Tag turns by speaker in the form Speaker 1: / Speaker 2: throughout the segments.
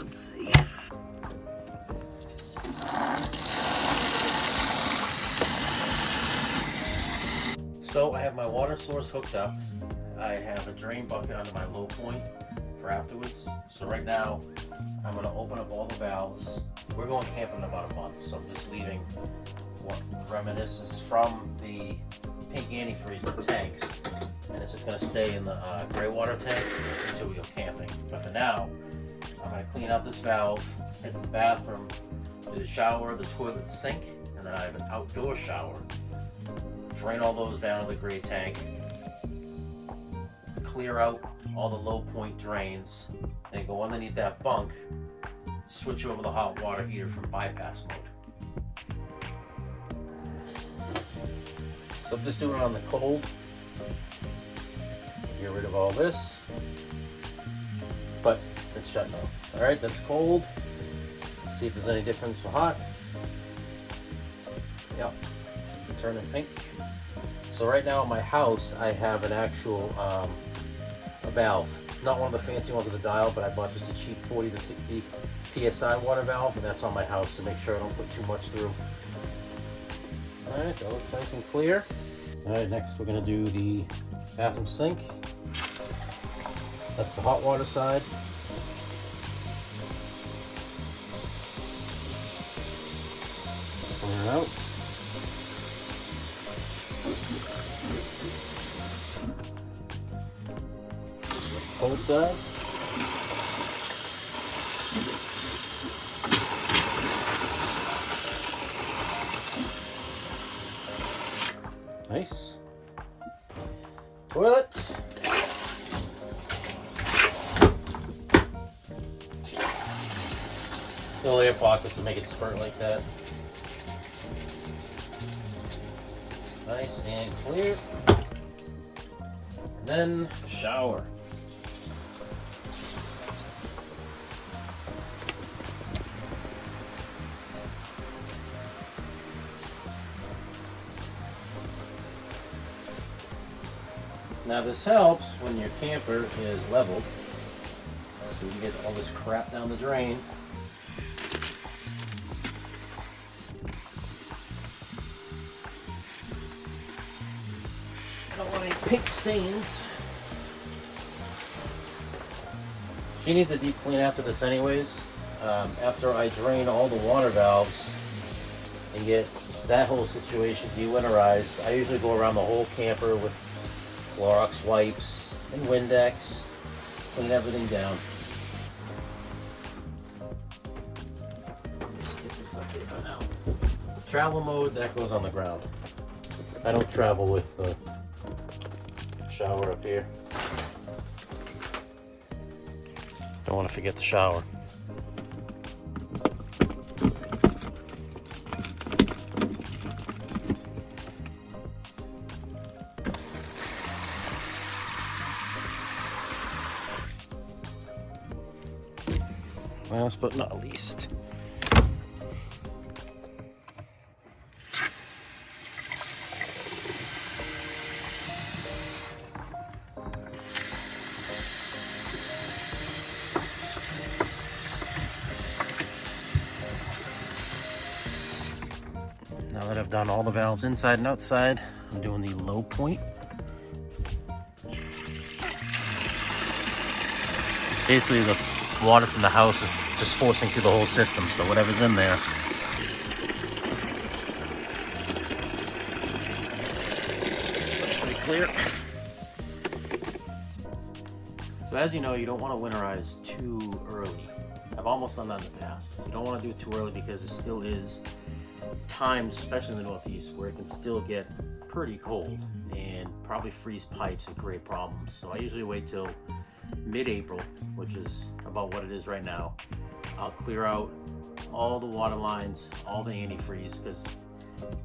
Speaker 1: Let's see. So I have my water source hooked up. I have a drain bucket under my low point for afterwards. So right now, I'm gonna open up all the valves. We're going camping in about a month, so I'm just leaving what reminisces from the pink antifreeze, the tanks, and it's just gonna stay in the gray water tank until we go camping. But for now, I'm gonna clean out this valve, hit the bathroom, do the shower, the toilet, the sink, and then I have an outdoor shower. Drain all those down to the gray tank, clear out all the low point drains, then go underneath that bunk, switch over the hot water heater from bypass mode. So I'm just doing it on the cold. Get rid of all this, but it's shut now. All right, that's cold. Let's see if there's any difference for hot. Yep, turning pink. So right now in my house, I have an actual a valve. Not one of the fancy ones with a dial, but I bought just a cheap 40 to 60 PSI water valve, and that's on my house to make sure I don't put too much through. All right, that looks nice and clear. All right, next we're gonna do the bathroom sink. That's the hot water side. Clear it out. Cold side. Nice. Toilet. Little air pockets to make it spurt like that. Nice and clear. And then shower. Now this helps when your camper is leveled, so you can get all this crap down the drain. I don't want any pink stains. She needs a deep clean after this anyways. After I drain all the water valves and get that whole situation dewinterized, I usually go around the whole camper with Clorox wipes and Windex, clean everything down. Stick this up here for now. Travel mode, that goes on the ground. I don't travel with the shower up here. Don't want to forget the shower. Last but not least, now that I've done all the valves inside and outside, I'm doing the low point. Basically the water from the house is just forcing through the whole system, so whatever's in there. Looks pretty clear. So as you know, you don't want to winterize too early. I've almost done that in the past. You don't want to do it too early because it still is times, especially in the Northeast, where it can still get pretty cold and probably freeze pipes and create problems. So I usually wait till mid-April, which is about what it is right now. I'll clear out all the water lines, all the antifreeze, because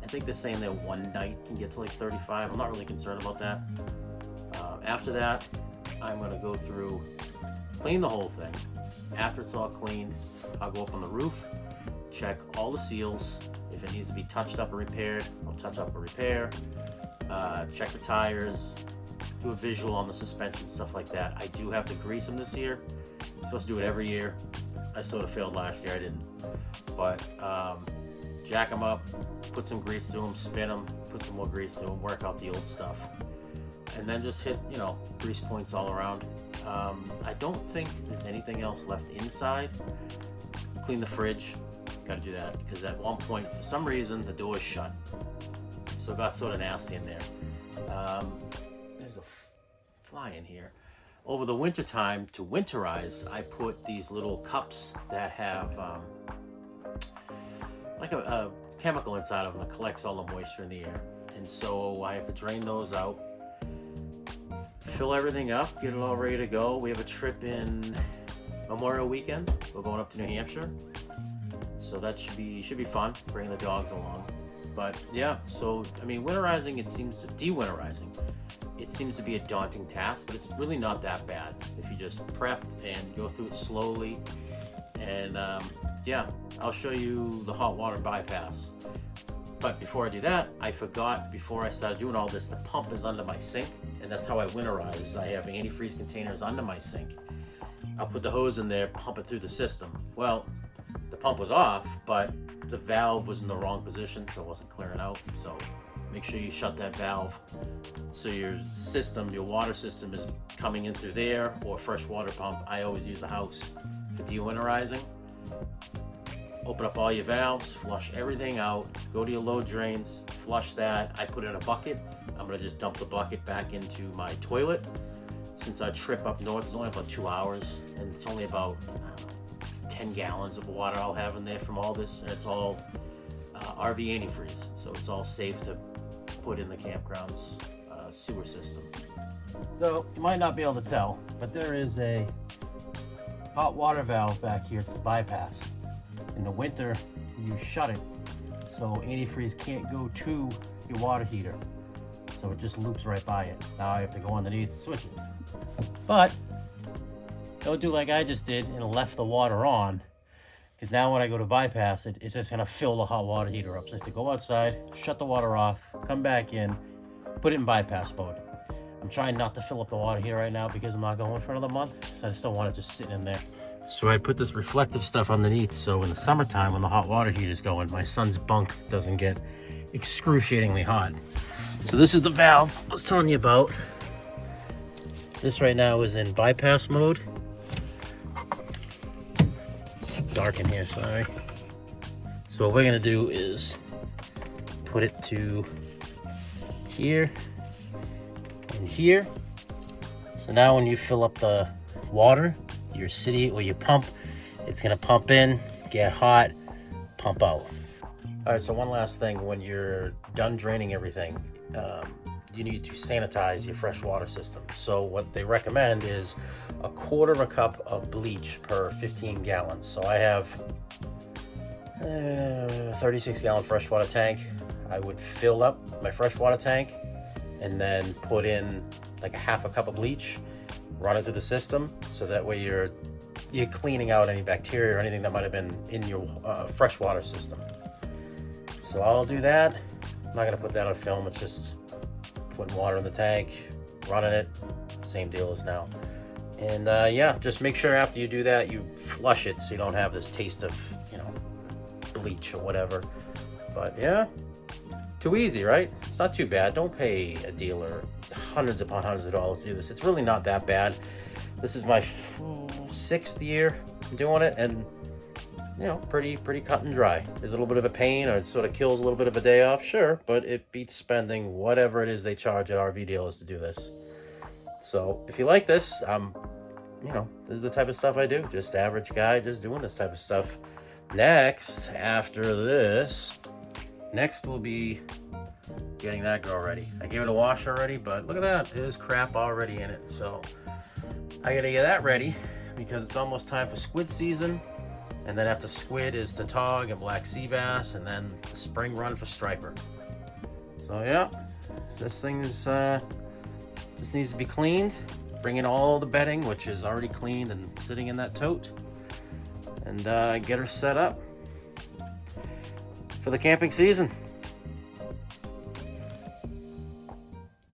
Speaker 1: I think they're saying that one night can get to like 35. I'm not really concerned about that. After that, I'm going to go through, clean the whole thing. After it's all cleaned, I'll go up on the roof, check all the seals. If it needs to be touched up or repaired, I'll touch up or repair. Check the tires, do a visual on the suspension, stuff like that. I do have to grease them this year, Supposed to do it every year. I sort of failed last year, I didn't. But jack them up, put some grease to them, spin them, put some more grease to them, work out the old stuff. And then just hit, you know, grease points all around. I don't think there's anything else left inside. Clean the fridge, gotta do that, because at one point, for some reason, the door is shut. So it got sort of nasty in there. There's a fly in here. Over the winter time, to winterize, I put these little cups that have like a chemical inside of them that collects all the moisture in the air. And so I have to drain those out, fill everything up, get it all ready to go. We have a trip in Memorial Weekend. We're going up to New Hampshire. So that should be fun, bringing the dogs along. But yeah, so I mean, winterizing, de-winterizing, it seems to be a daunting task, but it's really not that bad if you just prep and go through it slowly. And yeah, I'll show you the hot water bypass. But before I do that, I forgot, before I started doing all this, the pump is under my sink, and that's how I winterize. I have antifreeze containers under my sink. I'll put the hose in there, pump it through the system. Well, the pump was off, but the valve was in the wrong position, so it wasn't clearing out. So make sure you shut that valve so your system, your water system, is coming in through there, or fresh water pump. I always use the house for de-winterizing. Open up all your valves, flush everything out, go to your load drains, flush that. I put it in a bucket. I'm gonna just dump the bucket back into my toilet. Since our trip up north is only about 2 hours, and it's only about 10 gallons of water I'll have in there from all this, and it's all RV antifreeze, so it's all safe to put in the campground's sewer system. So you might not be able to tell, but there is a hot water valve back here. It's the bypass. In the winter, you shut it so antifreeze can't go to your water heater, so it just loops right by it. Now I have to go underneath and switch it. But don't do like I just did and left the water on, because now when I go to bypass it, it's just gonna fill the hot water heater up. So I have to go outside, shut the water off, come back in, put it in bypass mode. I'm trying not to fill up the water heater right now because I'm not going for another month, so I just don't want it just sitting in there. So I put this reflective stuff underneath, so in the summertime when the hot water heater is going, my son's bunk doesn't get excruciatingly hot. So this is the valve I was telling you about. This right now is in bypass mode. It's dark in here, sorry. So what we're gonna do is put it to here and here. So now when you fill up the water, your city or your pump, it's gonna pump in, get hot, pump out. All right, so one last thing, when you're done draining everything, you need to sanitize your fresh water system. So what they recommend is 1/4 cup of bleach per 15 gallons. So I have a 36-gallon freshwater tank. I would fill up my freshwater tank and then put in like 1/2 cup of bleach, run it through the system, so that way you're cleaning out any bacteria or anything that might have been in your freshwater system. So I'll do that. I'm not gonna put that on film. It's just putting water in the tank, running it, same deal as now. And yeah, just make sure after you do that, you flush it so you don't have this taste of, you know, bleach or whatever. But yeah, too easy, right? It's not too bad. Don't pay a dealer hundreds upon hundreds of dollars to do this. It's really not that bad. This is my 6th year doing it, and you know, pretty cut and dry. There's a little bit of a pain, or it sort of kills a little bit of a day off, sure, but it beats spending whatever it is they charge at RV dealers to do this. So if you like this, you know, this is the type of stuff I do. Just average guy, just doing this type of stuff. Next, after this, next will be getting that girl ready. I gave it a wash already, but look at that, there's crap already in it. So I gotta get that ready because it's almost time for squid season. And then after squid is tautog and black sea bass, and then the spring run for striper. So yeah, this thing is just needs to be cleaned. Bring in all the bedding, which is already cleaned and sitting in that tote, and get her set up for the camping season.